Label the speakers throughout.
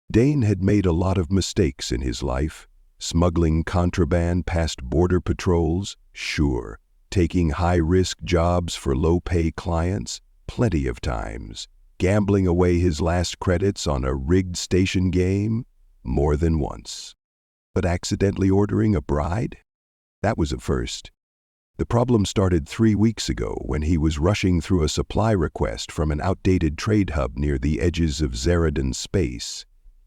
Speaker 1: Dane had made a lot of mistakes in his life. Smuggling contraband past border patrols, sure. Taking high-risk jobs for low-pay clients, plenty of times. Gambling away his last credits on a rigged station game, more than once. But accidentally ordering a bride? That was a first. The problem started 3 weeks ago when he was rushing through a supply request from an outdated trade hub near the edges of Zeradan space.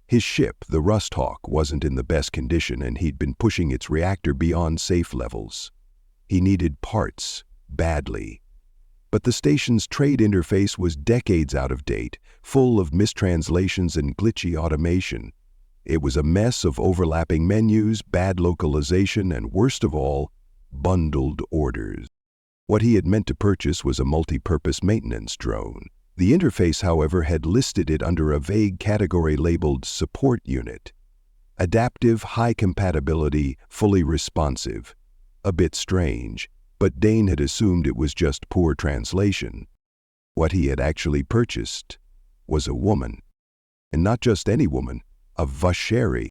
Speaker 1: His ship, the Rusthawk, wasn't in the best condition and he'd been pushing its reactor beyond safe levels. He needed parts, badly. But the station's trade interface was decades out of date, full of mistranslations and glitchy automation. It was a mess of overlapping menus, bad localization, and worst of all, bundled orders. What he had meant to purchase was a multi-purpose maintenance drone. The interface, however, had listed it under a vague category labeled Support Unit. Adaptive, high compatibility, fully responsive. A bit strange, but Dane had assumed it was just poor translation. What he had actually purchased was a woman. And not just any woman, a Vasheri.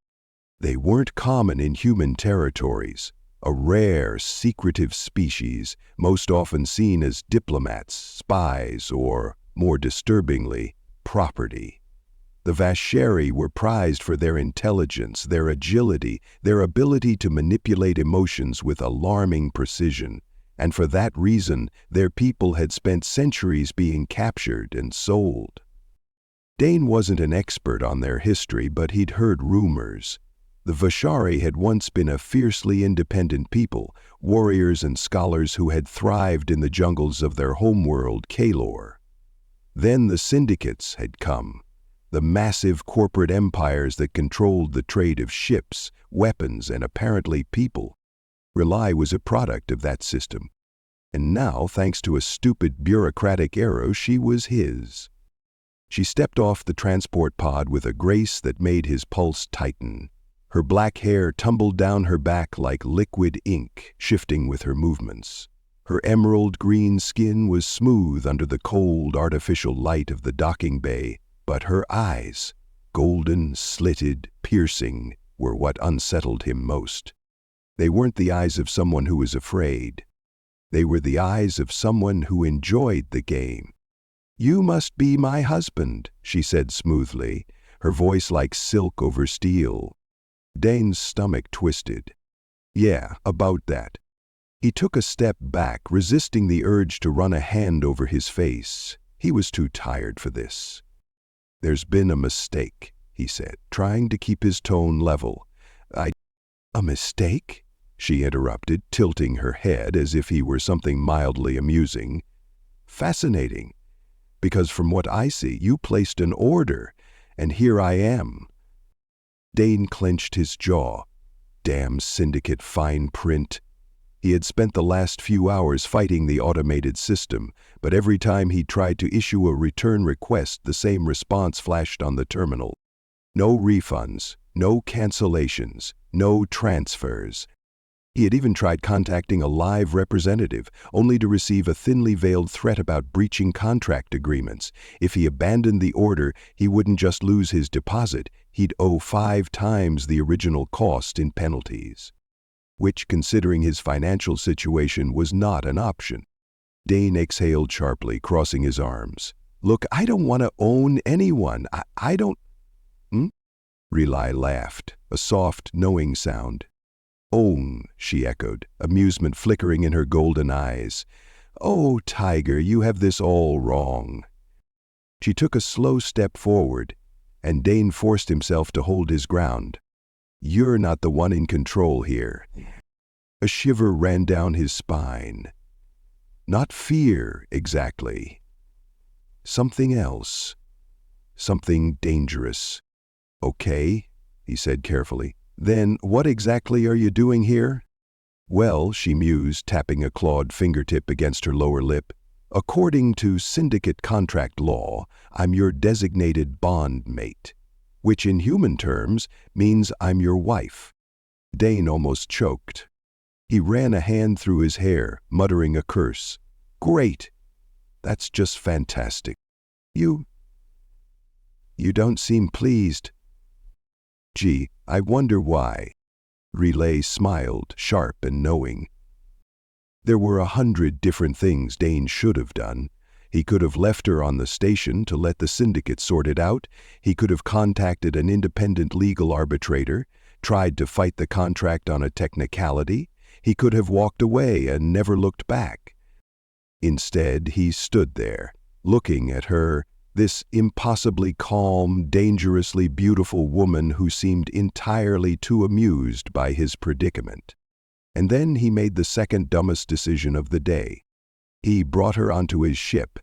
Speaker 1: They weren't common in human territories. A rare, secretive species, most often seen as diplomats, spies, or, more disturbingly, property. The Vasheri were prized for their intelligence, their agility, their ability to manipulate emotions with alarming precision, and for that reason, their people had spent centuries being captured and sold. Dane wasn't an expert on their history, but he'd heard rumors. The Vashari had once been a fiercely independent people, warriors and scholars who had thrived in the jungles of their homeworld, Kalor. Then the syndicates had come, the massive corporate empires that controlled the trade of ships, weapons, and apparently people. Rely was a product of that system. And now, thanks to a stupid bureaucratic arrow, she was his. She stepped off the transport pod with a grace that made his pulse tighten. Her black hair tumbled down her back like liquid ink, shifting with her movements. Her emerald green skin was smooth under the cold, artificial light of the docking bay, but her eyes, golden, slitted, piercing, were what unsettled him most. They weren't the eyes of someone who was afraid. They were the eyes of someone who enjoyed the game. "You must be my husband," she said smoothly, her voice like silk over steel. Dane's stomach twisted. Yeah, about that. He took a step back, resisting the urge to run a hand over his face. He was too tired for this. "There's been a mistake," he said, trying to keep his tone level. A mistake?" she interrupted, tilting her head as if he were something mildly amusing. "Fascinating, because from what I see, you placed an order, and here I am." Dane clenched his jaw. Damn syndicate fine print. He had spent the last few hours fighting the automated system, but every time he tried to issue a return request, the same response flashed on the terminal. No refunds, no cancellations, no transfers. He had even tried contacting a live representative, only to receive a thinly veiled threat about breaching contract agreements. If he abandoned the order, he wouldn't just lose his deposit, he'd owe 5 times the original cost in penalties. Which, considering his financial situation, was not an option. Dane exhaled sharply, crossing his arms. "Look, I don't want to own anyone. I don't—" Rely laughed, a soft, knowing sound. "Own," she echoed, amusement flickering in her golden eyes. "Oh, Tiger, you have this all wrong." She took a slow step forward, and Dane forced himself to hold his ground. "You're not the one in control here." A shiver ran down his spine. Not fear, exactly. Something else. Something dangerous. "Okay," he said carefully. "Then what exactly are you doing here?" "Well," she mused, tapping a clawed fingertip against her lower lip, "according to syndicate contract law, I'm your designated bond mate, which in human terms means I'm your wife." Dane almost choked. He ran a hand through his hair, muttering a curse. "Great! That's just fantastic. You don't seem pleased." Gee, I wonder why. Relay smiled, sharp and knowing. There were 100 different things Dane should have done. He could have left her on the station to let the syndicate sort it out. He could have contacted an independent legal arbitrator, tried to fight the contract on a technicality. He could have walked away and never looked back. Instead, he stood there, looking at her, this impossibly calm, dangerously beautiful woman who seemed entirely too amused by his predicament. And then he made the second dumbest decision of the day. He brought her onto his ship.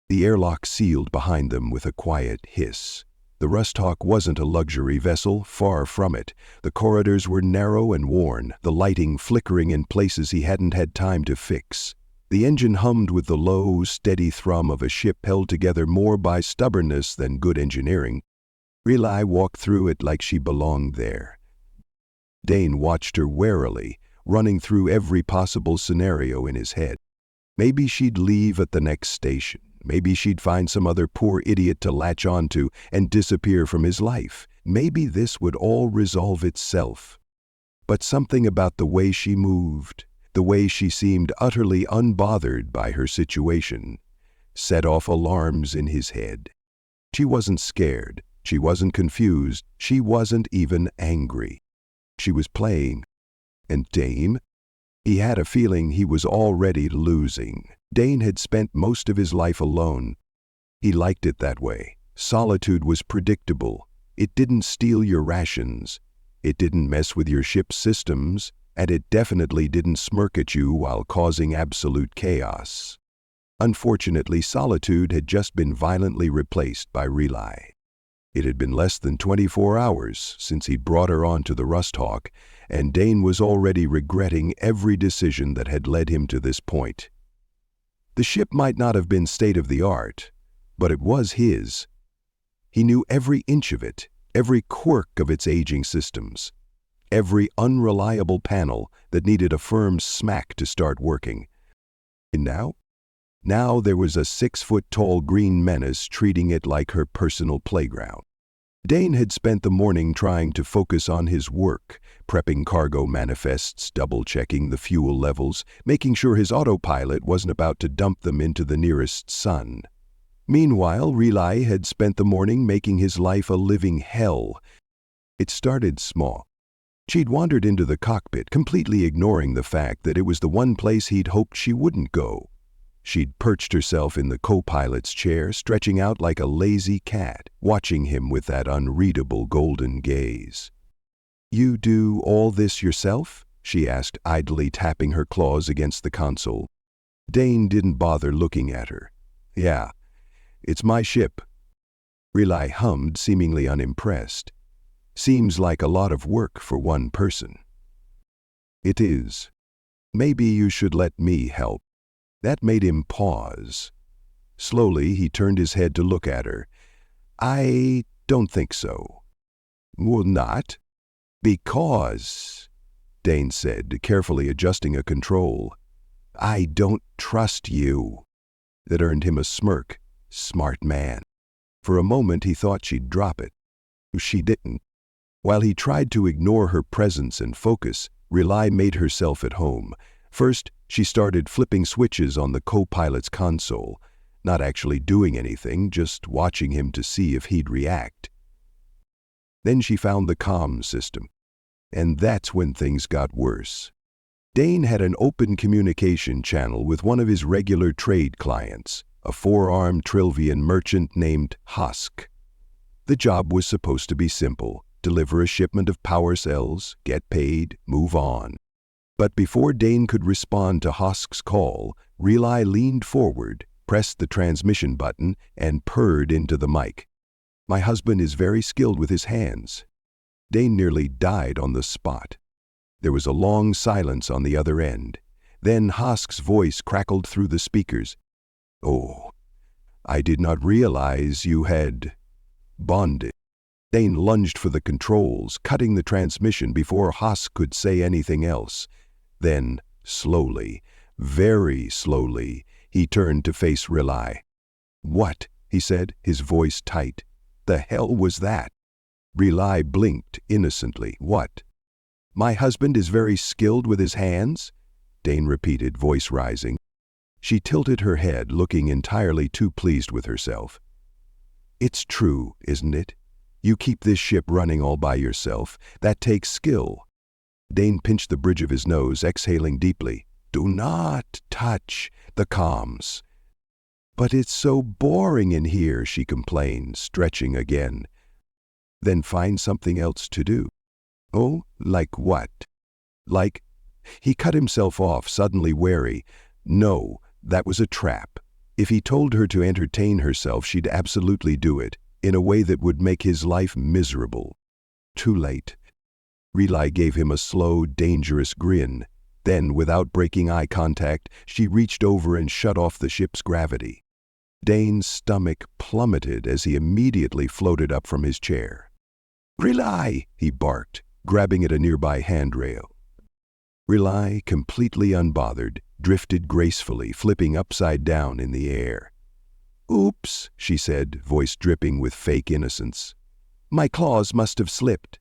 Speaker 1: The airlock sealed behind them with a quiet hiss. The Rusthawk wasn't a luxury vessel, far from it. The corridors were narrow and worn, the lighting flickering in places he hadn't had time to fix. The engine hummed with the low, steady thrum of a ship held together more by stubbornness than good engineering. Relay walked through it like she belonged there. Dane watched her warily, running through every possible scenario in his head. Maybe she'd leave at the next station. Maybe she'd find some other poor idiot to latch onto and disappear from his life. Maybe this would all resolve itself. But something about the way she moved, the way she seemed utterly unbothered by her situation, set off alarms in his head. She wasn't scared. She wasn't confused. She wasn't even angry. She was playing. And Dane? He had a feeling he was already losing. Dane had spent most of his life alone. He liked it that way. Solitude was predictable. It didn't steal your rations. It didn't mess with your ship's systems. And it definitely didn't smirk at you while causing absolute chaos. Unfortunately, solitude had just been violently replaced by Relay. It had been less than 24 hours since he'd brought her onto the Rusthawk, and Dane was already regretting every decision that had led him to this point. The ship might not have been state-of-the-art, but it was his. He knew every inch of it, every quirk of its aging systems, every unreliable panel that needed a firm smack to start working. And now there was a 6-foot-tall green menace treating it like her personal playground. Dane had spent the morning trying to focus on his work, prepping cargo manifests, double-checking the fuel levels, making sure his autopilot wasn't about to dump them into the nearest sun. Meanwhile, Relay had spent the morning making his life a living hell. It started small. She'd wandered into the cockpit, completely ignoring the fact that it was the one place he'd hoped she wouldn't go. She'd perched herself in the co-pilot's chair, stretching out like a lazy cat, watching him with that unreadable golden gaze. "You do all this yourself?" she asked, idly tapping her claws against the console. Dane didn't bother looking at her. "Yeah, it's my ship." Relay hummed, seemingly unimpressed. "Seems like a lot of work for one person." "It is. Maybe you should let me help." That made him pause. Slowly, he turned his head to look at her. "I don't think so." "Well, not?" "Because," Dane said, carefully adjusting a control, "I don't trust you." That earned him a smirk. Smart man. For a moment, he thought she'd drop it. She didn't. While he tried to ignore her presence and focus, Relay made herself at home. First, she started flipping switches on the co-pilot's console, not actually doing anything, just watching him to see if he'd react. Then she found the comm system, and that's when things got worse. Dane had an open communication channel with one of his regular trade clients, a 4-armed Trilvian merchant named Husk. The job was supposed to be simple: deliver a shipment of power cells, get paid, move on. But before Dane could respond to Husk's call, Relay leaned forward, pressed the transmission button, and purred into the mic. "My husband is very skilled with his hands." Dane nearly died on the spot. There was a long silence on the other end. Then Husk's voice crackled through the speakers. "Oh, I did not realize you had bonded." Dane lunged for the controls, cutting the transmission before Husk could say anything else. Then, slowly, very slowly, he turned to face Relay. "What?" he said, his voice tight. "The hell was that?" Relay blinked innocently. What? My husband is very skilled with his hands? Dane repeated, voice rising. She tilted her head, looking entirely too pleased with herself. It's true, isn't it? You keep this ship running all by yourself. That takes skill. Dane pinched the bridge of his nose, exhaling deeply. Do not touch the comms. But it's so boring in here, she complained, stretching again. Then find something else to do. Oh, like what? Like... He cut himself off, suddenly wary. No, that was a trap. If he told her to entertain herself, she'd absolutely do it, in a way that would make his life miserable. Too late. Relay gave him a slow, dangerous grin. Then, without breaking eye contact, she reached over and shut off the ship's gravity. Dane's stomach plummeted as he immediately floated up from his chair. Relay! He barked, grabbing at a nearby handrail. Relay, completely unbothered, drifted gracefully, flipping upside down in the air. Oops, she said, voice dripping with fake innocence. My claws must have slipped.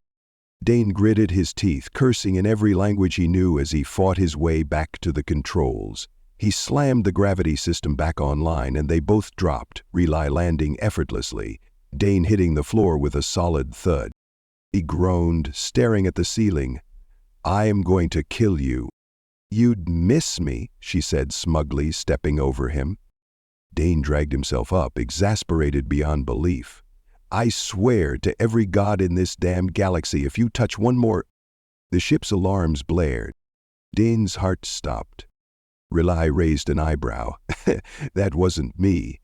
Speaker 1: Dane gritted his teeth, cursing in every language he knew as he fought his way back to the controls. He slammed the gravity system back online and they both dropped, Relay landing effortlessly, Dane hitting the floor with a solid thud. He groaned, staring at the ceiling. I am going to kill you. You'd miss me, she said smugly, stepping over him. Dane dragged himself up, exasperated beyond belief. I swear to every god in this damn galaxy, if you touch one more... The ship's alarms blared. Dane's heart stopped. Relay raised an eyebrow. That wasn't me.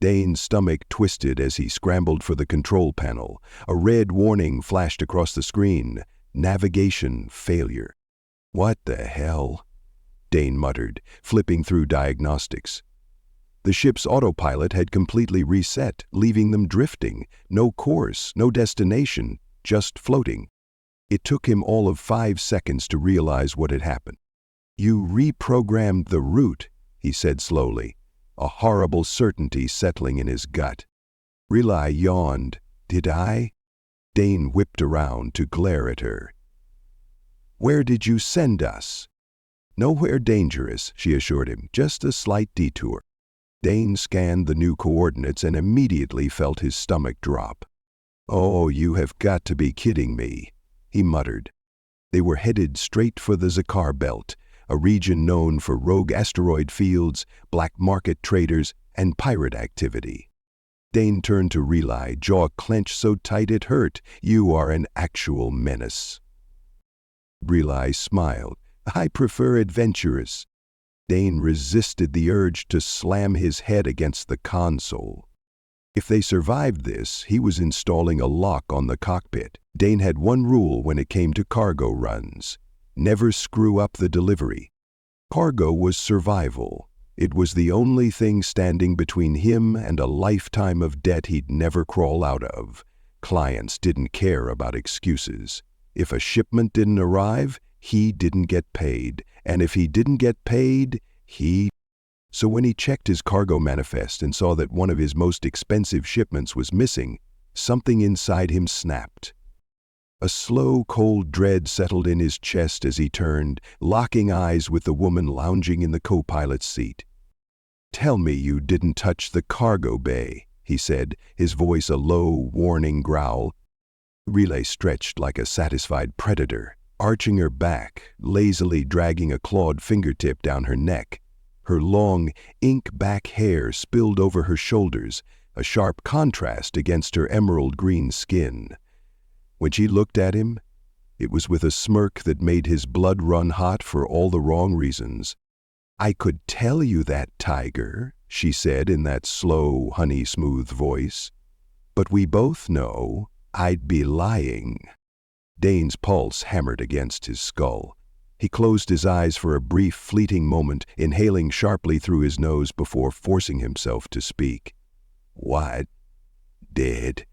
Speaker 1: Dane's stomach twisted as he scrambled for the control panel. A red warning flashed across the screen. Navigation failure. What the hell? Dane muttered, flipping through diagnostics. The ship's autopilot had completely reset, leaving them drifting. No course, no destination, just floating. It took him all of 5 seconds to realize what had happened. You reprogrammed the route, he said slowly, a horrible certainty settling in his gut. Relay yawned. Did I? Dane whipped around to glare at her. Where did you send us? Nowhere dangerous, she assured him, just a slight detour. Dane scanned the new coordinates and immediately felt his stomach drop. Oh, you have got to be kidding me, he muttered. They were headed straight for the Zakar Belt, a region known for rogue asteroid fields, black market traders, and pirate activity. Dane turned to Relay, jaw clenched so tight it hurt. You are an actual menace. Relay smiled. I prefer adventurous. Dane resisted the urge to slam his head against the console. If they survived this, he was installing a lock on the cockpit. Dane had one rule when it came to cargo runs. Never screw up the delivery. Cargo was survival. It was the only thing standing between him and a lifetime of debt he'd never crawl out of. Clients didn't care about excuses. If a shipment didn't arrive, he didn't get paid. And if he didn't get paid, So when he checked his cargo manifest and saw that one of his most expensive shipments was missing, something inside him snapped. A slow, cold dread settled in his chest as he turned, locking eyes with the woman lounging in the co-pilot's seat. Tell me you didn't touch the cargo bay, he said, his voice a low, warning growl. Relay stretched like a satisfied predator, arching her back, lazily dragging a clawed fingertip down her neck. Her long, ink-back hair spilled over her shoulders, a sharp contrast against her emerald-green skin. When she looked at him, it was with a smirk that made his blood run hot for all the wrong reasons. I could tell you that, Tiger, she said in that slow, honey-smooth voice. But we both know I'd be lying. Dane's pulse hammered against his skull. He closed his eyes for a brief, fleeting moment, inhaling sharply through his nose before forcing himself to speak. What did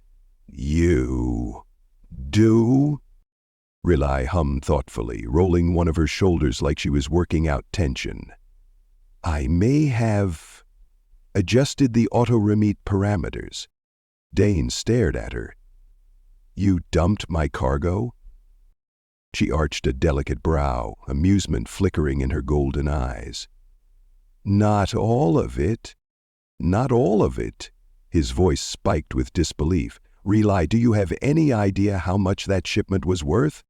Speaker 1: you do? Relay hummed thoughtfully, rolling one of her shoulders like she was working out tension. I may have adjusted the auto-remit parameters. Dane stared at her. You dumped my cargo?" She arched a delicate brow, amusement flickering in her golden eyes. "Not all of it. Not all of it." His voice spiked with disbelief. "Relay, do you have any idea how much that shipment was worth?"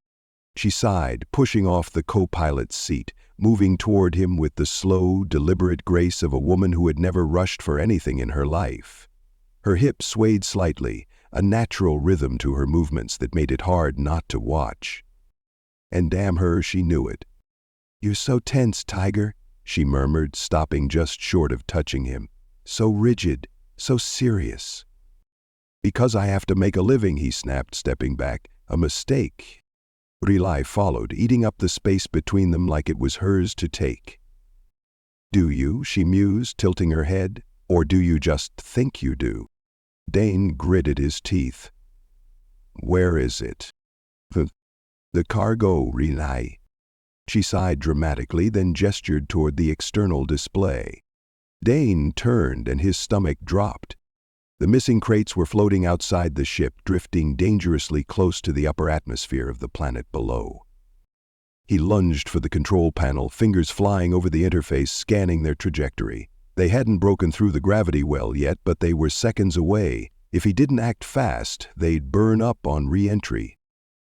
Speaker 1: She sighed, pushing off the co-pilot's seat, moving toward him with the slow, deliberate grace of a woman who had never rushed for anything in her life. Her hips swayed slightly, a natural rhythm to her movements that made it hard not to watch. And damn her, she knew it. "You're so tense, Tiger," she murmured, stopping just short of touching him. "So rigid, so serious." "Because I have to make a living," he snapped, stepping back. "A mistake." Relay followed, eating up the space between them like it was hers to take. "Do you?" she mused, tilting her head. "Or do you just think you do?" Dane gritted his teeth. "Where is it?" "The cargo, Relay." She sighed dramatically, then gestured toward the external display. Dane turned and his stomach dropped. The missing crates were floating outside the ship, drifting dangerously close to the upper atmosphere of the planet below. He lunged for the control panel, fingers flying over the interface, scanning their trajectory. They hadn't broken through the gravity well yet, but they were seconds away. If he didn't act fast, they'd burn up on re-entry.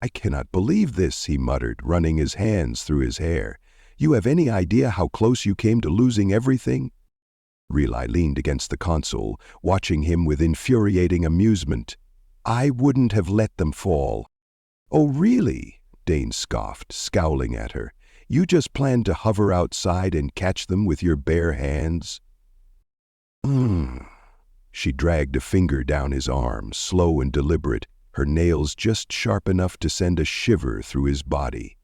Speaker 1: "I cannot believe this," he muttered, running his hands through his hair. "You have any idea how close you came to losing everything?" Relay leaned against the console, watching him with infuriating amusement. "I wouldn't have let them fall." "Oh, really?" Dane scoffed, scowling at her. "You just planned to hover outside and catch them with your bare hands?" She dragged a finger down his arm, slow and deliberate, her nails just sharp enough to send a shiver through his body.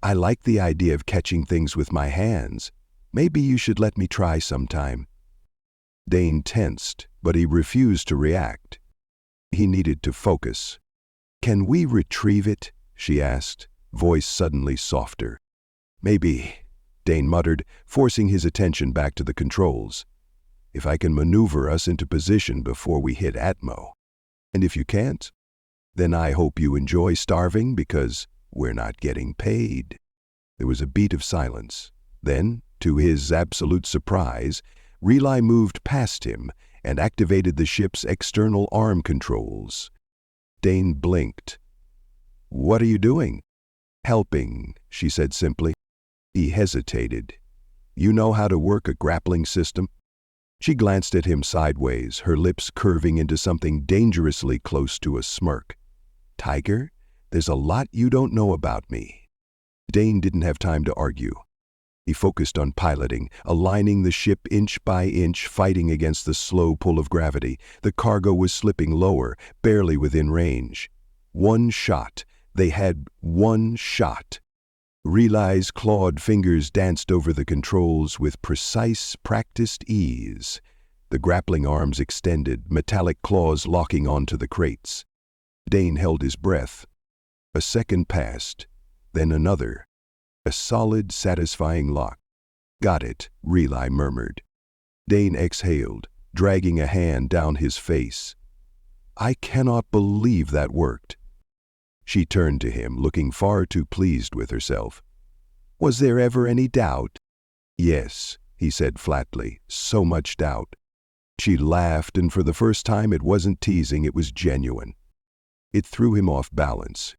Speaker 1: "I like the idea of catching things with my hands. Maybe you should let me try sometime." Dane tensed, but he refused to react. He needed to focus. "Can we retrieve it?" she asked, voice suddenly softer. "Maybe," Dane muttered, forcing his attention back to the controls. "If I can maneuver us into position before we hit Atmo. And if you can't, then I hope you enjoy starving because we're not getting paid." There was a beat of silence. Then, to his absolute surprise, Relay moved past him and activated the ship's external arm controls. Dane blinked. "What are you doing?" "Helping," she said simply. He hesitated. "You know how to work a grappling system?" She glanced at him sideways, her lips curving into something dangerously close to a smirk. "Tiger, there's a lot you don't know about me." Dane didn't have time to argue. He focused on piloting, aligning the ship inch by inch, fighting against the slow pull of gravity. The cargo was slipping lower, barely within range. One shot. They had one shot. Relay's clawed fingers danced over the controls with precise, practiced ease. The grappling arms extended, metallic claws locking onto the crates. Dane held his breath. A second passed, then another. A solid, satisfying lock. "Got it," Relay murmured. Dane exhaled, dragging a hand down his face. "I cannot believe that worked." She turned to him, looking far too pleased with herself. "Was there ever any doubt?" "Yes," he said flatly, "so much doubt." She laughed, and for the first time it wasn't teasing, it was genuine. It threw him off balance.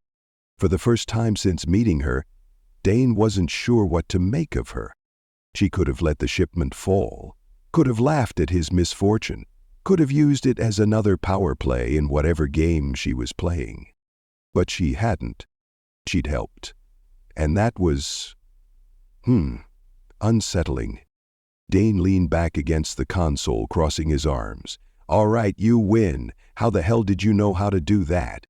Speaker 1: For the first time since meeting her, Dane wasn't sure what to make of her. She could have let the shipment fall, could have laughed at his misfortune, could have used it as another power play in whatever game she was playing. But she hadn't. She'd helped. And that was, unsettling. Dane leaned back against the console, crossing his arms. "All right, you win. How the hell did you know how to do that?"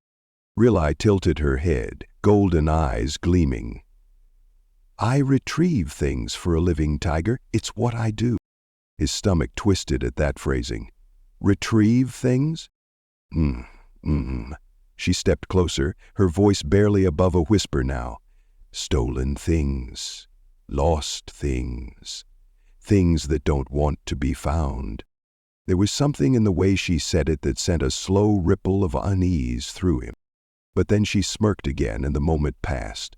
Speaker 1: Relay tilted her head, golden eyes gleaming. "I retrieve things for a living, Tiger. It's what I do." His stomach twisted at that phrasing. "Retrieve things?" She stepped closer, her voice barely above a whisper now. "Stolen things. Lost things. Things that don't want to be found." There was something in the way she said it that sent a slow ripple of unease through him. But then she smirked again and the moment passed.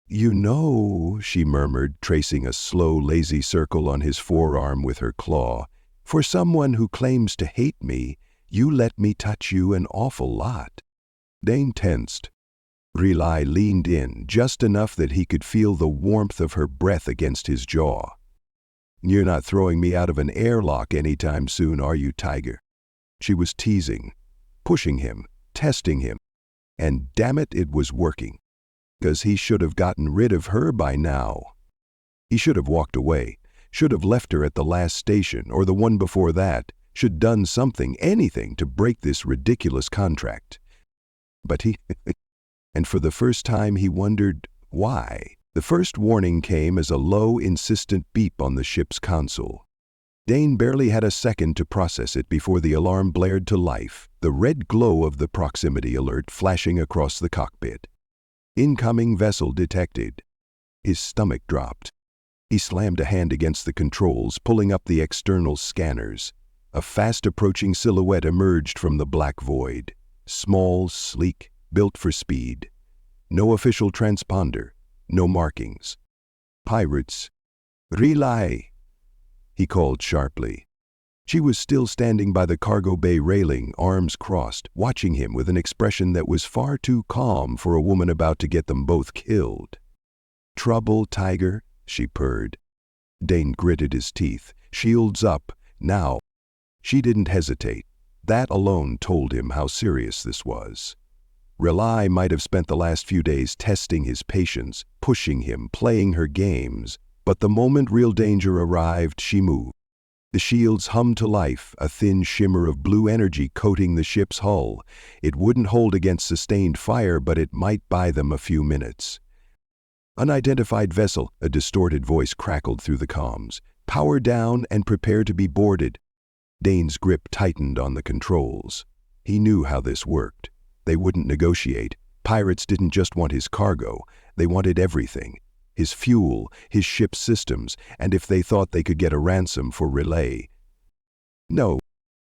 Speaker 1: "You know," she murmured, tracing a slow, lazy circle on his forearm with her claw, "for someone who claims to hate me, you let me touch you an awful lot." Dane tensed. Relai leaned in, just enough that he could feel the warmth of her breath against his jaw. "You're not throwing me out of an airlock anytime soon, are you, Tiger?" She was teasing, pushing him, testing him. And damn it, it was working. 'Cause he should have gotten rid of her by now. He should have walked away, should have left her at the last station or the one before that, should done something, anything to break this ridiculous contract. But he... And for the first time he wondered why. The first warning came as a low, insistent beep on the ship's console. Dane barely had a second to process it before the alarm blared to life, the red glow of the proximity alert flashing across the cockpit. Incoming vessel detected. His stomach dropped. He slammed a hand against the controls, pulling up the external scanners. A fast-approaching silhouette emerged from the black void. Small, sleek, built for speed. No official transponder. No markings. "Pirates." "Relay," he called sharply. She was still standing by the cargo bay railing, arms crossed, watching him with an expression that was far too calm for a woman about to get them both killed. "Trouble, Tiger?" she purred. Dane gritted his teeth. Shields up, now. She didn't hesitate. That alone told him how serious this was. Relai might have spent the last few days testing his patience, pushing him, playing her games, but the moment real danger arrived, she moved. The shields hummed to life, a thin shimmer of blue energy coating the ship's hull. It wouldn't hold against sustained fire, but it might buy them a few minutes. "Unidentified vessel," a distorted voice crackled through the comms. "Power down and prepare to be boarded." Dane's grip tightened on the controls. He knew how this worked. They wouldn't negotiate. Pirates didn't just want his cargo. They wanted everything. His fuel, his ship's systems, and if they thought they could get a ransom for Relay. No.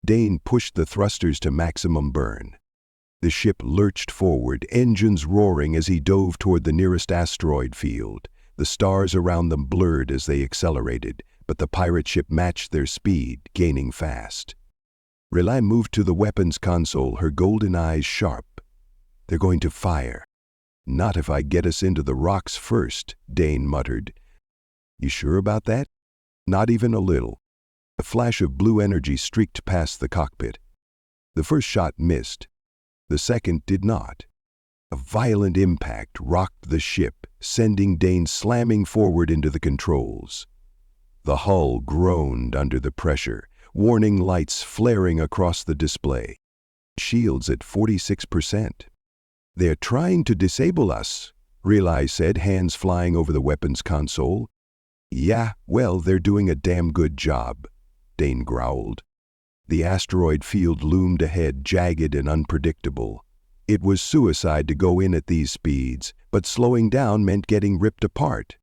Speaker 1: Dane pushed the thrusters to maximum burn. The ship lurched forward, engines roaring as he dove toward the nearest asteroid field. The stars around them blurred as they accelerated, but the pirate ship matched their speed, gaining fast. Relay moved to the weapons console, her golden eyes sharp. "They're going to fire." "Not if I get us into the rocks first," Dane muttered. "You sure about that?" "Not even a little." A flash of blue energy streaked past the cockpit. The first shot missed. The second did not. A violent impact rocked the ship, sending Dane slamming forward into the controls. The hull groaned under the pressure, warning lights flaring across the display. Shields at 46%. "They're trying to disable us," Relay said, hands flying over the weapons console. "Yeah, well, they're doing a damn good job," Dane growled. The asteroid field loomed ahead, jagged and unpredictable. It was suicide to go in at these speeds, but slowing down meant getting ripped apart.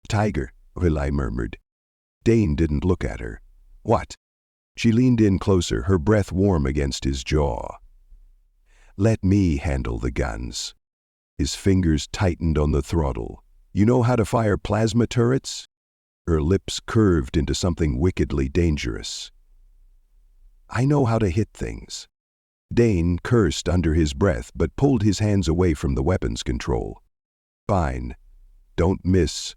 Speaker 1: "Tiger," Relay murmured. Dane didn't look at her. "What?" She leaned in closer, her breath warm against his jaw. "Let me handle the guns." His fingers tightened on the throttle. "You know how to fire plasma turrets?" Her lips curved into something wickedly dangerous. "I know how to hit things." Dane cursed under his breath, but pulled his hands away from the weapons control. "Fine. Don't miss."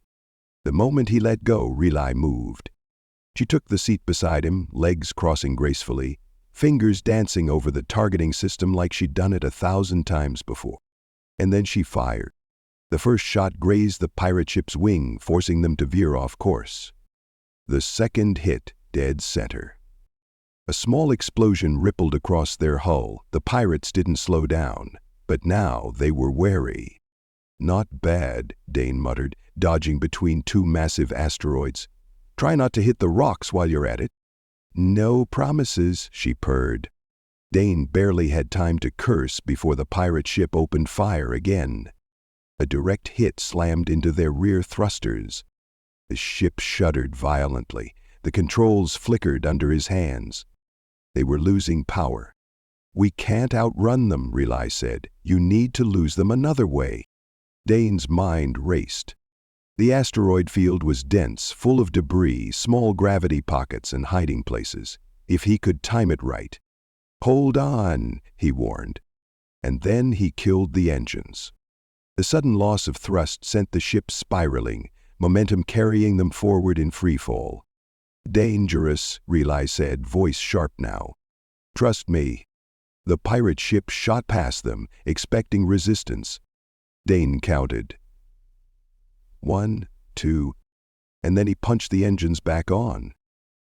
Speaker 1: The moment he let go, Relay moved. She took the seat beside him, legs crossing gracefully, fingers dancing over the targeting system like she'd done it 1,000 times before. And then she fired. The first shot grazed the pirate ship's wing, forcing them to veer off course. The second hit dead center. A small explosion rippled across their hull. The pirates didn't slow down, but now they were wary. "Not bad," Dane muttered, dodging between two massive asteroids. "Try not to hit the rocks while you're at it." "No promises," she purred. Dane barely had time to curse before the pirate ship opened fire again. A direct hit slammed into their rear thrusters. The ship shuddered violently. The controls flickered under his hands. They were losing power. We can't outrun them, Relay said. You need to lose them another way. Dane's mind raced. The asteroid field was dense, full of debris, small gravity pockets, and hiding places. If he could time it right. Hold on, he warned. And then he killed the engines. The sudden loss of thrust sent the ship spiraling, momentum carrying them forward in freefall. Dangerous, Relay said, voice sharp now. Trust me. The pirate ship shot past them, expecting resistance. Dane counted. 1, 2, and then he punched the engines back on.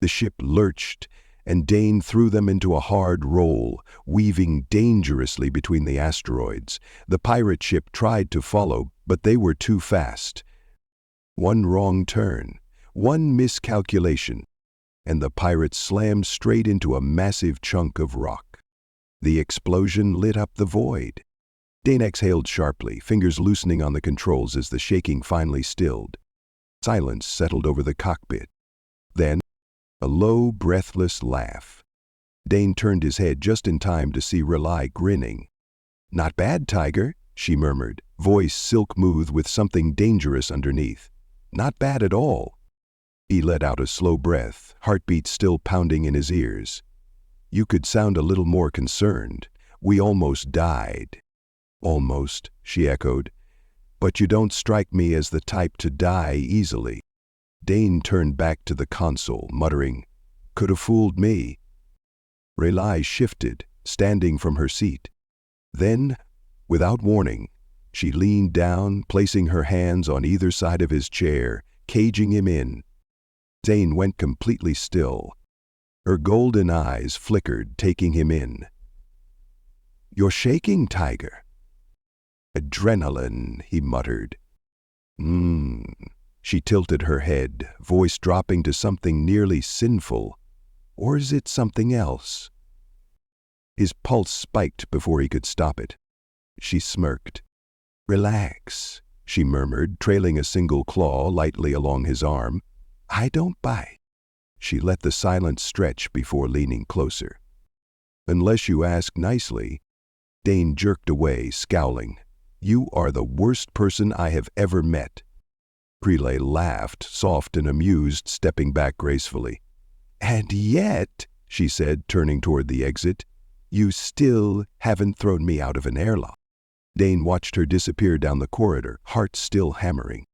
Speaker 1: The ship lurched, and Dane threw them into a hard roll, weaving dangerously between the asteroids. The pirate ship tried to follow, but they were too fast. One wrong turn, one miscalculation, and the pirates slammed straight into a massive chunk of rock. The explosion lit up the void. Dane exhaled sharply, fingers loosening on the controls as the shaking finally stilled. Silence settled over the cockpit. Then, a low, breathless laugh. Dane turned his head just in time to see Relay grinning. "Not bad, Tiger," she murmured, voice silk-smooth with something dangerous underneath. "Not bad at all." He let out a slow breath, heartbeat still pounding in his ears. "You could sound a little more concerned. We almost died." "Almost," she echoed. "But you don't strike me as the type to die easily." Dane turned back to the console, muttering, "Could have fooled me." Relay shifted, standing from her seat. Then, without warning, she leaned down, placing her hands on either side of his chair, caging him in. Dane went completely still. Her golden eyes flickered, taking him in. "You're shaking, Tiger." "Adrenaline," he muttered. She tilted her head, voice dropping to something nearly sinful. Or is it something else? His pulse spiked before he could stop it. She smirked. "Relax," she murmured, trailing a single claw lightly along his arm. "I don't bite." She let the silence stretch before leaning closer. "Unless you ask nicely." Dane jerked away, scowling. "You are the worst person I have ever met." Relay laughed, soft and amused, stepping back gracefully. "And yet," she said, turning toward the exit, "you still haven't thrown me out of an airlock." Dane watched her disappear down the corridor, heart still hammering.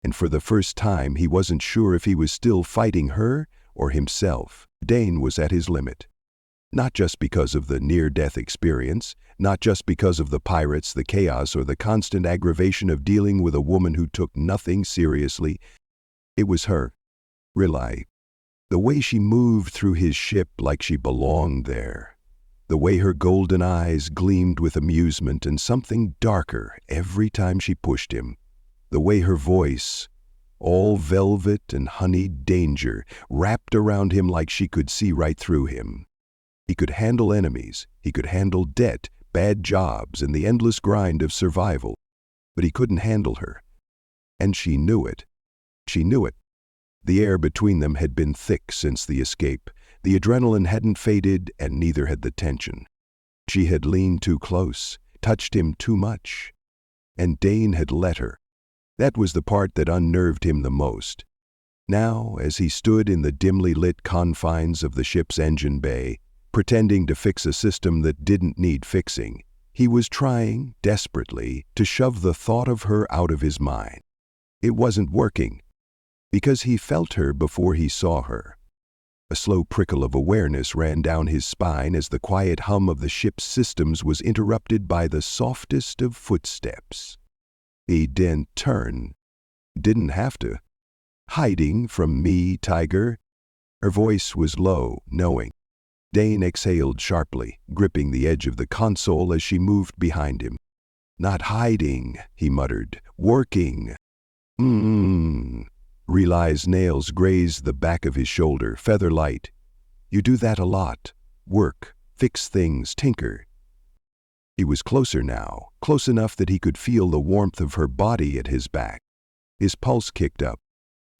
Speaker 1: And for the first time, he wasn't sure if he was still fighting her or himself. Dane was at his limit. Not just because of the near-death experience, not just because of the pirates, the chaos, or the constant aggravation of dealing with a woman who took nothing seriously. It was her, Relay. The way she moved through his ship like she belonged there. The way her golden eyes gleamed with amusement and something darker every time she pushed him. The way her voice, all velvet and honeyed danger, wrapped around him like she could see right through him. He could handle enemies, he could handle debt, bad jobs, and the endless grind of survival. But he couldn't handle her. And she knew it. She knew it. The air between them had been thick since the escape. The adrenaline hadn't faded, and neither had the tension. She had leaned too close, touched him too much. And Dane had let her. That was the part that unnerved him the most. Now, as he stood in the dimly lit confines of the ship's engine bay, pretending to fix a system that didn't need fixing, he was trying, desperately, to shove the thought of her out of his mind. It wasn't working, because he felt her before he saw her. A slow prickle of awareness ran down his spine as the quiet hum of the ship's systems was interrupted by the softest of footsteps. He didn't turn. Didn't have to. "Hiding from me, Tiger?" Her voice was low, knowing. Dane exhaled sharply, gripping the edge of the console as she moved behind him. "Not hiding," he muttered. "Working." Relay's nails grazed the back of his shoulder, feather light. "You do that a lot. Work, fix things, tinker." He was closer now, close enough that he could feel the warmth of her body at his back. His pulse kicked up.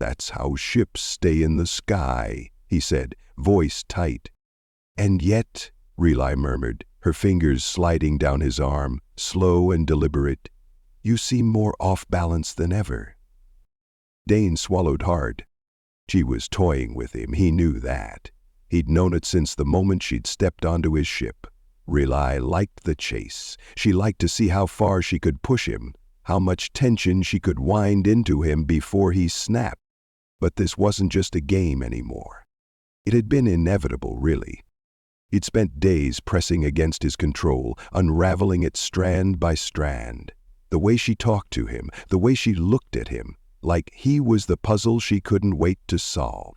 Speaker 1: "That's how ships stay in the sky," he said, voice tight. "And yet," Relay murmured, her fingers sliding down his arm, slow and deliberate. "You seem more off balance than ever." Dane swallowed hard. She was toying with him, he knew that. He'd known it since the moment she'd stepped onto his ship. Rely liked the chase. She liked to see how far she could push him, how much tension she could wind into him before he snapped. But this wasn't just a game anymore. It had been inevitable, really. He'd spent days pressing against his control, unraveling it strand by strand. The way she talked to him, the way she looked at him, like he was the puzzle she couldn't wait to solve.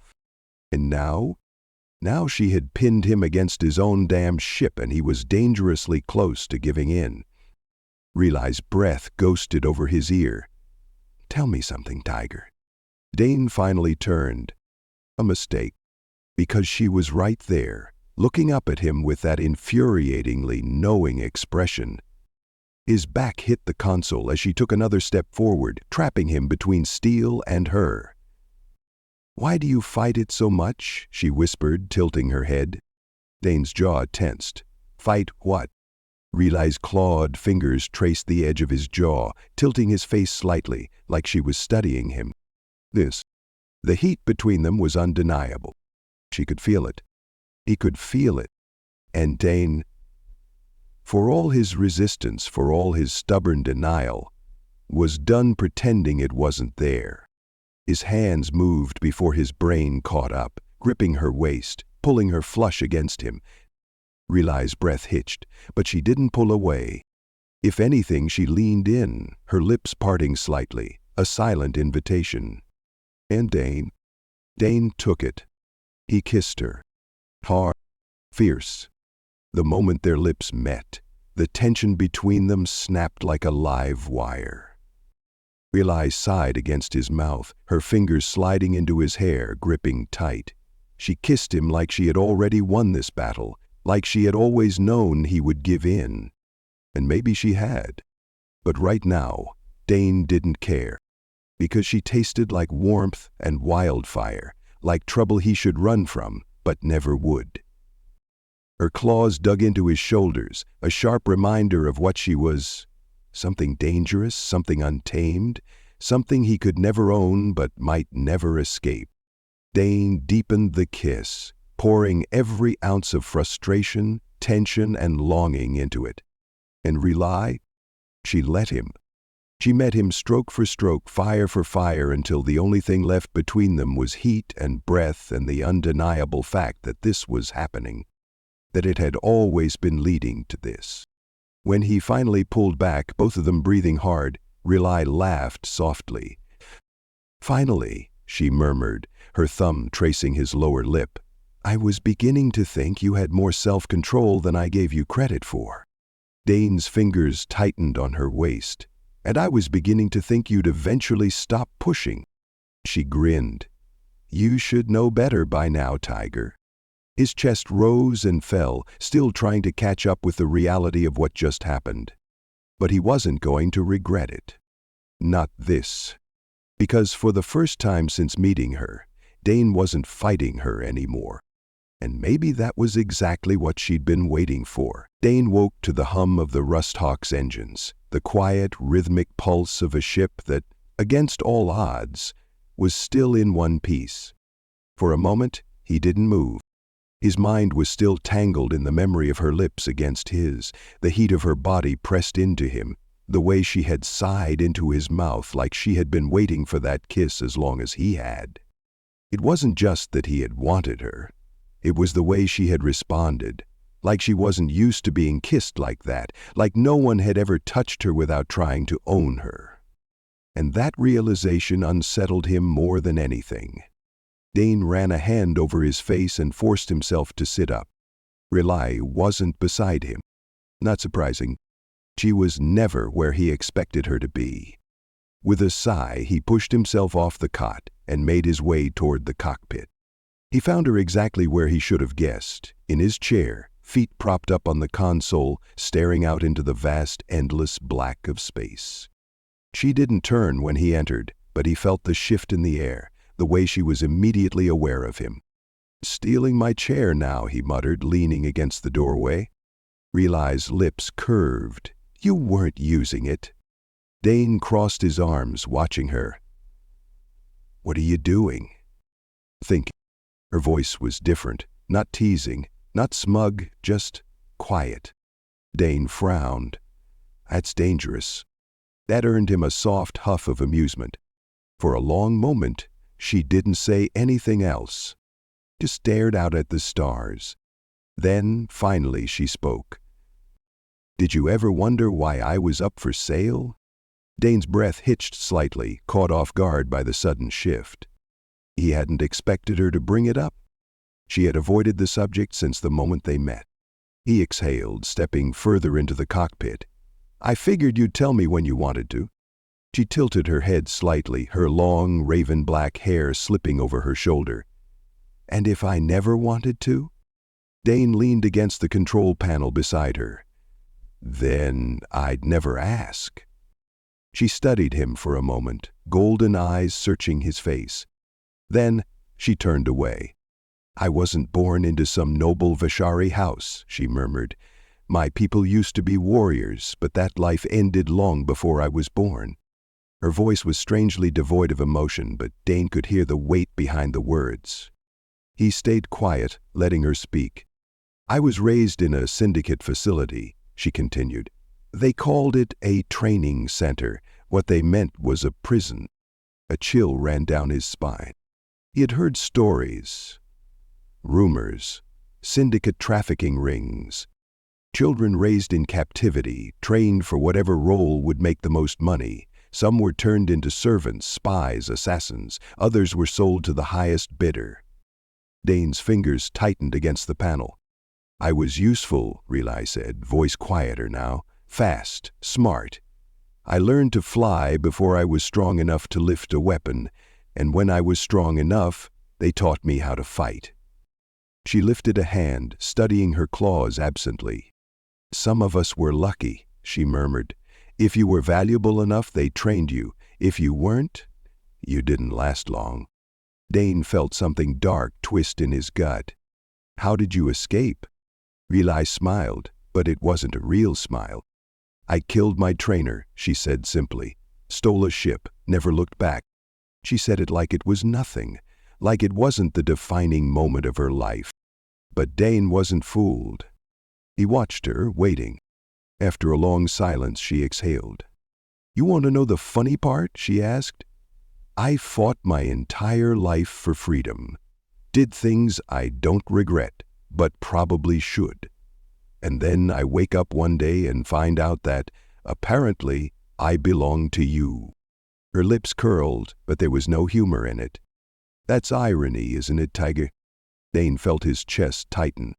Speaker 1: And now she had pinned him against his own damn ship, and he was dangerously close to giving in. Realiz's breath ghosted over his ear. "Tell me something, Tiger." Dane finally turned. A mistake. Because she was right there, looking up at him with that infuriatingly knowing expression. His back hit the console as she took another step forward, trapping him between steel and her. "Why do you fight it so much?" she whispered, tilting her head. Dane's jaw tensed. "Fight what?" Realiz's clawed fingers traced the edge of his jaw, tilting his face slightly, like she was studying him. The heat between them was undeniable. She could feel it. He could feel it. And Dane, for all his resistance, for all his stubborn denial, was done pretending it wasn't there. His hands moved before his brain caught up, gripping her waist, pulling her flush against him. Realiz's breath hitched, but she didn't pull away. If anything, she leaned in, her lips parting slightly, a silent invitation. And Dane took it. He kissed her. Hard, fierce. The moment their lips met, the tension between them snapped like a live wire. Realize sighed against his mouth, her fingers sliding into his hair, gripping tight. She kissed him like she had already won this battle, like she had always known he would give in. And maybe she had. But right now, Dane didn't care. Because she tasted like warmth and wildfire, like trouble he should run from, but never would. Her claws dug into his shoulders, a sharp reminder of what she was. Something dangerous, something untamed, something he could never own but might never escape. Dane deepened the kiss, pouring every ounce of frustration, tension, and longing into it. And Rely, she let him. She met him stroke for stroke, fire for fire, until the only thing left between them was heat and breath and the undeniable fact that this was happening, that it had always been leading to this. When he finally pulled back, both of them breathing hard, Rely laughed softly. "Finally," she murmured, her thumb tracing his lower lip. "I was beginning to think you had more self-control than I gave you credit for." Dane's fingers tightened on her waist. "And I was beginning to think you'd eventually stop pushing." She grinned. "You should know better by now, Tiger." His chest rose and fell, still trying to catch up with the reality of what just happened. But he wasn't going to regret it. Not this. Because for the first time since meeting her, Dane wasn't fighting her anymore. And maybe that was exactly what she'd been waiting for. Dane woke to the hum of the Rusthawk's engines, the quiet, rhythmic pulse of a ship that, against all odds, was still in one piece. For a moment, he didn't move. His mind was still tangled in the memory of her lips against his, the heat of her body pressed into him, the way she had sighed into his mouth like she had been waiting for that kiss as long as he had. It wasn't just that he had wanted her. It was the way she had responded, like she wasn't used to being kissed like that, like no one had ever touched her without trying to own her. And that realization unsettled him more than anything. Dane ran a hand over his face and forced himself to sit up. Rely wasn't beside him. Not surprising. She was never where he expected her to be. With a sigh, he pushed himself off the cot and made his way toward the cockpit. He found her exactly where he should have guessed, in his chair, feet propped up on the console, staring out into the vast, endless black of space. She didn't turn when he entered, but he felt the shift in the air, the way she was immediately aware of him. "Stealing my chair now," he muttered, leaning against the doorway. Realize's lips curved. You weren't using it. Dane crossed his arms, watching her. What are you doing? Thinking. Her voice was different, not teasing, not smug, just quiet. Dane frowned. That's dangerous. That earned him a soft huff of amusement. For a long moment, she didn't say anything else, just stared out at the stars. Then, finally, she spoke. Did you ever wonder why I was up for sale? Dane's breath hitched slightly, caught off guard by the sudden shift. He hadn't expected her to bring it up. She had avoided the subject since the moment they met. He exhaled, stepping further into the cockpit. I figured you'd tell me when you wanted to. She tilted her head slightly, her long, raven-black hair slipping over her shoulder. And if I never wanted to? Dane leaned against the control panel beside her. Then I'd never ask. She studied him for a moment, golden eyes searching his face. Then she turned away. I wasn't born into some noble Vishari house, she murmured. My people used to be warriors, but that life ended long before I was born. Her voice was strangely devoid of emotion, but Dane could hear the weight behind the words. He stayed quiet, letting her speak. I was raised in a syndicate facility, she continued. They called it a training center. What they meant was a prison. A chill ran down his spine. He had heard stories, rumors, syndicate trafficking rings, children raised in captivity, trained for whatever role would make the most money. Some were turned into servants, spies, assassins. Others were sold to the highest bidder. Dane's fingers tightened against the panel. I was useful, Relay said, voice quieter now. Fast, smart. I learned to fly before I was strong enough to lift a weapon, and when I was strong enough, they taught me how to fight. She lifted a hand, studying her claws absently. Some of us were lucky, she murmured. If you were valuable enough, they trained you. If you weren't, you didn't last long. Dane felt something dark twist in his gut. How did you escape? Relay smiled, but it wasn't a real smile. I killed my trainer, she said simply. Stole a ship, never looked back. She said it like it was nothing, like it wasn't the defining moment of her life. But Dane wasn't fooled. He watched her, waiting. After a long silence, she exhaled. You want to know the funny part? She asked. I fought my entire life for freedom. Did things I don't regret, but probably should. And then I wake up one day and find out that, apparently, I belong to you. Her lips curled, but there was no humor in it. That's irony, isn't it, Tiger? Dane felt his chest tighten.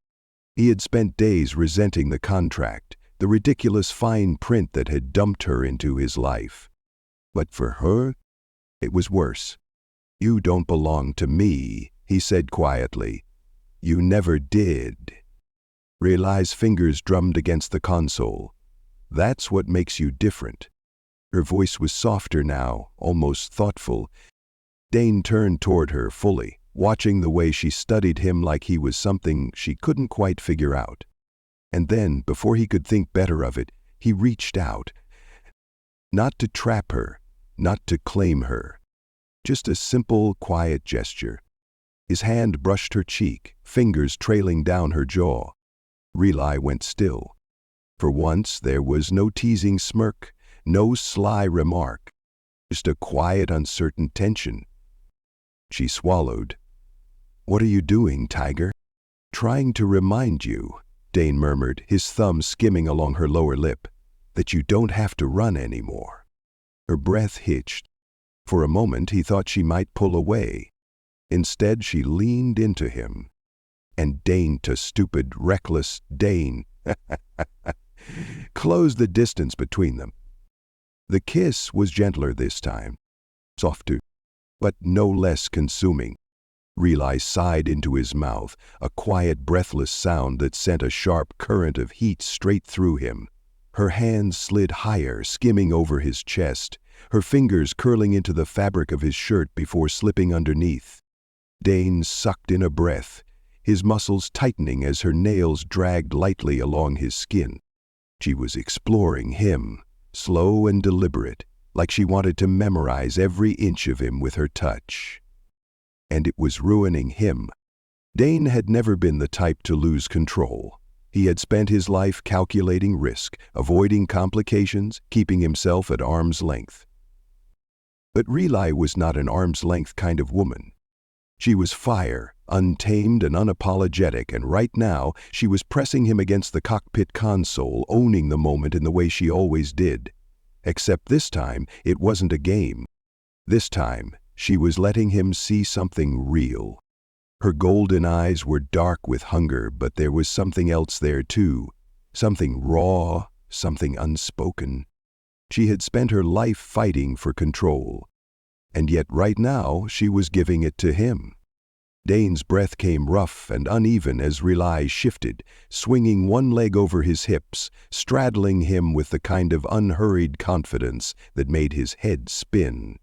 Speaker 1: He had spent days resenting the contract, the ridiculous fine print that had dumped her into his life. But for her, it was worse. You don't belong to me, he said quietly. You never did. Relay's fingers drummed against the console. That's what makes you different. Her voice was softer now, almost thoughtful. Dane turned toward her fully, watching the way she studied him like he was something she couldn't quite figure out. And then, before he could think better of it, he reached out. Not to trap her, not to claim her. Just a simple, quiet gesture. His hand brushed her cheek, fingers trailing down her jaw. Relay went still. For once, there was no teasing smirk, no sly remark. Just a quiet, uncertain tension. She swallowed. What are you doing, Tiger? Trying to remind you, Dane murmured, his thumb skimming along her lower lip, that you don't have to run anymore. Her breath hitched. For a moment, he thought she might pull away. Instead, she leaned into him. And Dane, to stupid, reckless Dane, closed the distance between them. The kiss was gentler this time, softer, but no less consuming. Relay sighed into his mouth, a quiet, breathless sound that sent a sharp current of heat straight through him. Her hands slid higher, skimming over his chest, her fingers curling into the fabric of his shirt before slipping underneath. Dane sucked in a breath. his muscles tightening as her nails dragged lightly along his skin. She was exploring him, slow and deliberate, like she wanted to memorize every inch of him with her touch. And it was ruining him. Dane had never been the type to lose control. He had spent his life calculating risk, avoiding complications, keeping himself at arm's length. But Relay was not an arm's length kind of woman. She was fire, untamed and unapologetic, and right now she was pressing him against the cockpit console, owning the moment in the way she always did. Except this time, it wasn't a game. This time, she was letting him see something real. Her golden eyes were dark with hunger, but there was something else there too. Something raw, something unspoken. She had spent her life fighting for control. And yet right now, she was giving it to him. Dane's breath came rough and uneven as Relay shifted, swinging one leg over his hips, straddling him with the kind of unhurried confidence that made his head spin.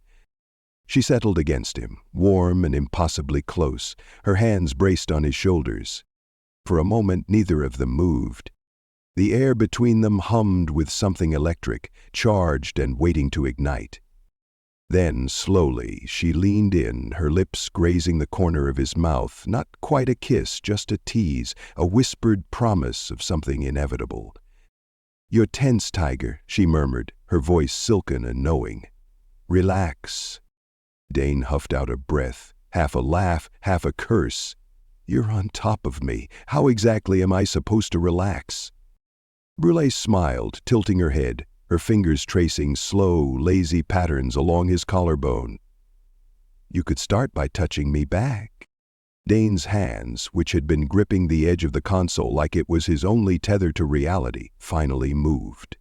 Speaker 1: She settled against him, warm and impossibly close, her hands braced on his shoulders. For a moment, neither of them moved. The air between them hummed with something electric, charged and waiting to ignite. Then, slowly, she leaned in, her lips grazing the corner of his mouth, not quite a kiss, just a tease, a whispered promise of something inevitable. "You're tense, Tiger," she murmured, her voice silken and knowing. "Relax." Dane huffed out a breath, half a laugh, half a curse. "You're on top of me. How exactly am I supposed to relax?" Brûlé smiled, tilting her head, her fingers tracing slow, lazy patterns along his collarbone. "You could start by touching me back." Dane's hands, which had been gripping the edge of the console like it was his only tether to reality, finally moved.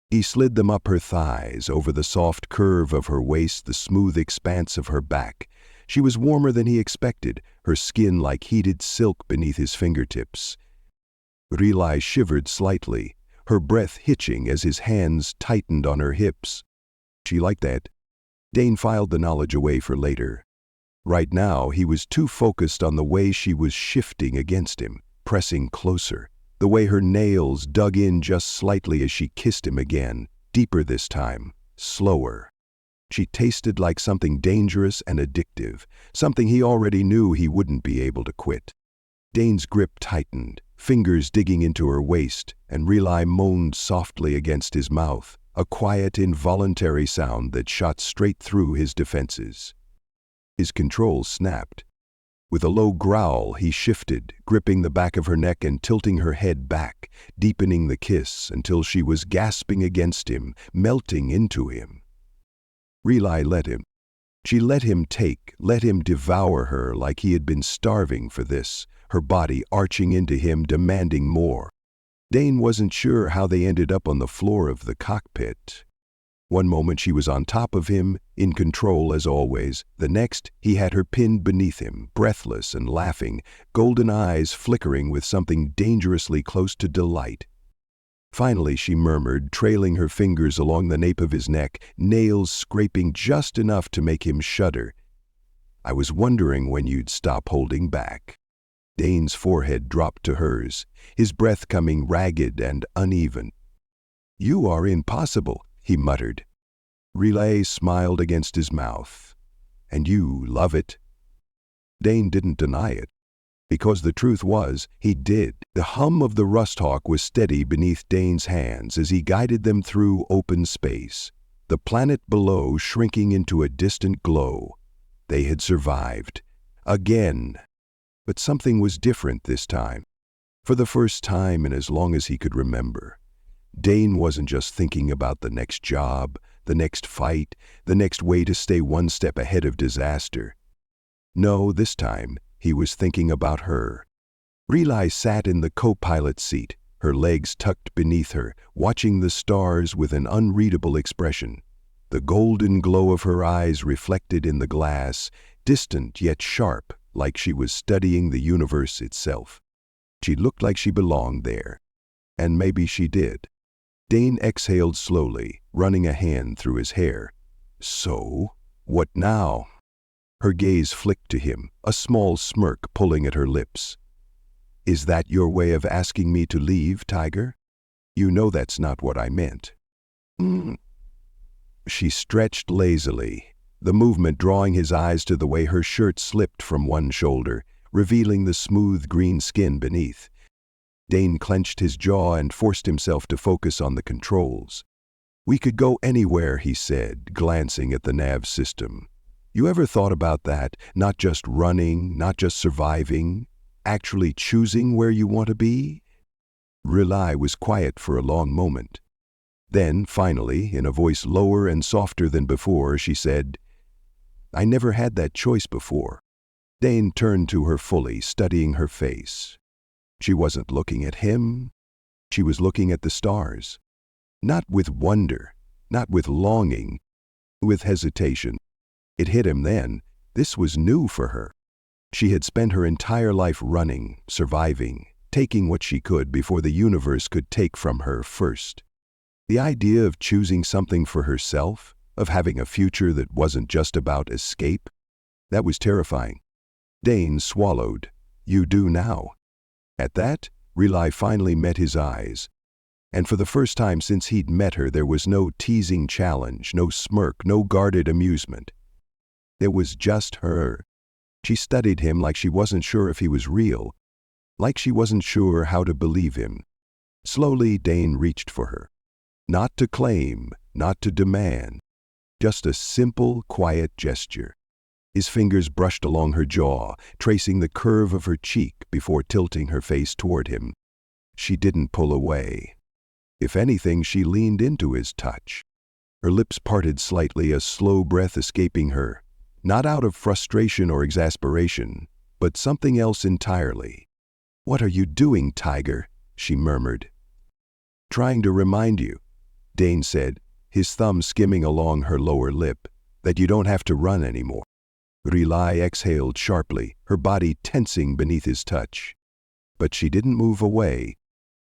Speaker 1: He slid them up her thighs, over the soft curve of her waist, the smooth expanse of her back. She was warmer than he expected, her skin like heated silk beneath his fingertips. Relay shivered slightly, her breath hitching as his hands tightened on her hips. She liked that. Dane filed the knowledge away for later. Right now, he was too focused on the way she was shifting against him, pressing closer, the way her nails dug in just slightly as she kissed him again, deeper this time, slower. She tasted like something dangerous and addictive, something he already knew he wouldn't be able to quit. Dane's grip tightened, fingers digging into her waist, and Relay moaned softly against his mouth, a quiet, involuntary sound that shot straight through his defenses. His control snapped. With a low growl, he shifted, gripping the back of her neck and tilting her head back, deepening the kiss until she was gasping against him, melting into him. Relay let him. She let him let him devour her like he had been starving for this, her body arching into him, demanding more. Dane wasn't sure how they ended up on the floor of the cockpit. One moment she was on top of him, in control as always. The next, he had her pinned beneath him, breathless and laughing, golden eyes flickering with something dangerously close to delight. Finally, she murmured, trailing her fingers along the nape of his neck, nails scraping just enough to make him shudder. "I was wondering when you'd stop holding back." Dane's forehead dropped to hers, his breath coming ragged and uneven. "You are impossible," he muttered. Relay smiled against his mouth. "And you love it." Dane didn't deny it, because the truth was, he did. The hum of the Rusthawk was steady beneath Dane's hands as he guided them through open space, the planet below shrinking into a distant glow. They had survived. Again. But something was different this time. For the first time in as long as he could remember. Dane wasn't just thinking about the next job, the next fight, the next way to stay one step ahead of disaster. No, this time, he was thinking about her. Relay sat in the co-pilot seat, her legs tucked beneath her, watching the stars with an unreadable expression. The golden glow of her eyes reflected in the glass, distant yet sharp, like she was studying the universe itself. She looked like she belonged there. And maybe she did. Dane exhaled slowly, running a hand through his hair. "So, what now?" Her gaze flicked to him, a small smirk pulling at her lips. Is that your way of asking me to leave, Tiger? You know that's not what I meant. She stretched lazily, the movement drawing his eyes to the way her shirt slipped from one shoulder, revealing the smooth green skin beneath. Dane clenched his jaw and forced himself to focus on the controls. We could go anywhere, he said, glancing at the nav system. You ever thought about that? Not just running, not just surviving, actually choosing where you want to be? Riley was quiet for a long moment. Then, finally, in a voice lower and softer than before, she said, I never had that choice before. Dane turned to her fully, studying her face. She wasn't looking at him. She was looking at the stars. Not with wonder, not with longing, with hesitation. It hit him then. This was new for her. She had spent her entire life running, surviving, taking what she could before the universe could take from her first. The idea of choosing something for herself, of having a future that wasn't just about escape, that was terrifying. Dane swallowed. You do now. At that, Riley finally met his eyes. And for the first time since he'd met her, there was no teasing challenge, no smirk, no guarded amusement. There was just her. She studied him like she wasn't sure if he was real, like she wasn't sure how to believe him. Slowly, Dane reached for her. Not to claim, not to demand, just a simple, quiet gesture. His fingers brushed along her jaw, tracing the curve of her cheek before tilting her face toward him. She didn't pull away. If anything, she leaned into his touch. Her lips parted slightly, a slow breath escaping her, not out of frustration or exasperation, but something else entirely. What are you doing, Tiger? She murmured. Trying to remind you, Dane said, his thumb skimming along her lower lip, that you don't have to run anymore. Riley exhaled sharply, her body tensing beneath his touch. But she didn't move away.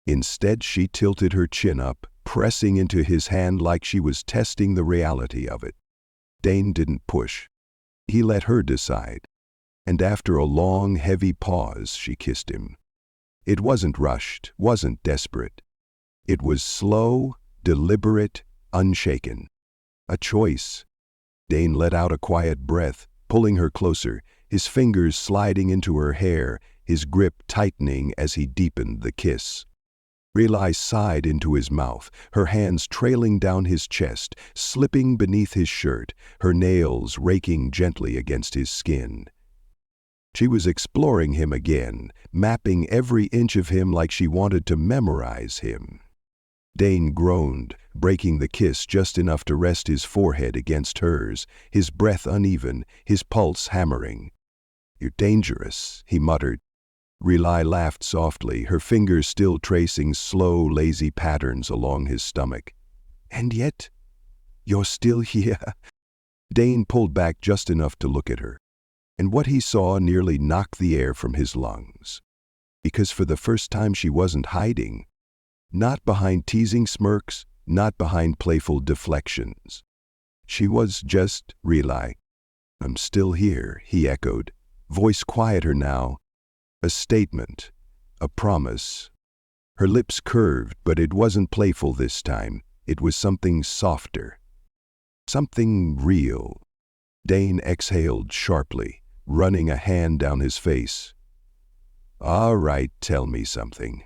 Speaker 1: Instead, she tilted her chin up, pressing into his hand like she was testing the reality of it. Dane didn't push. He let her decide. And after a long, heavy pause, she kissed him. It wasn't rushed, wasn't desperate. It was slow, deliberate, unshaken. A choice. Dane let out a quiet breath, pulling her closer, his fingers sliding into her hair, his grip tightening as he deepened the kiss. Riley sighed into his mouth, her hands trailing down his chest, slipping beneath his shirt, her nails raking gently against his skin. She was exploring him again, mapping every inch of him like she wanted to memorize him. Dane groaned, breaking the kiss just enough to rest his forehead against hers, his breath uneven, his pulse hammering. You're dangerous, he muttered. Riley laughed softly, her fingers still tracing slow, lazy patterns along his stomach. And yet, you're still here. Dane pulled back just enough to look at her, and what he saw nearly knocked the air from his lungs. Because for the first time she wasn't hiding. Not behind teasing smirks, not behind playful deflections. She was just Riley. I'm still here, he echoed, voice quieter now. A statement, a promise. Her lips curved, but it wasn't playful this time. It was something softer. Something real. Dane exhaled sharply, running a hand down his face. All right, tell me something.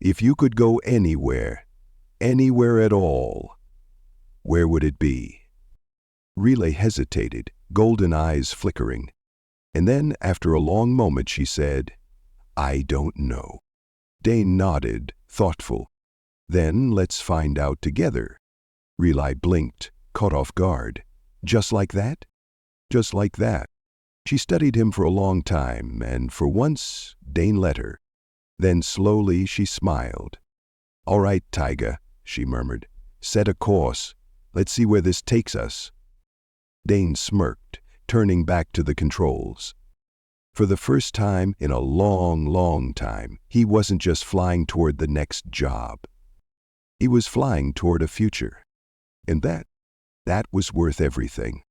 Speaker 1: If you could go anywhere at all, where would it be? Riley hesitated, golden eyes flickering. And then, after a long moment, she said, I don't know. Dane nodded, thoughtful. Then let's find out together. Riley blinked, caught off guard. Just like that? Just like that. She studied him for a long time, and for once, Dane let her. Then slowly she smiled. All right, Tiger, she murmured. Set a course. Let's see where this takes us. Dane smirked, turning back to the controls. For the first time in a long, long time, he wasn't just flying toward the next job. He was flying toward a future. And that was worth everything.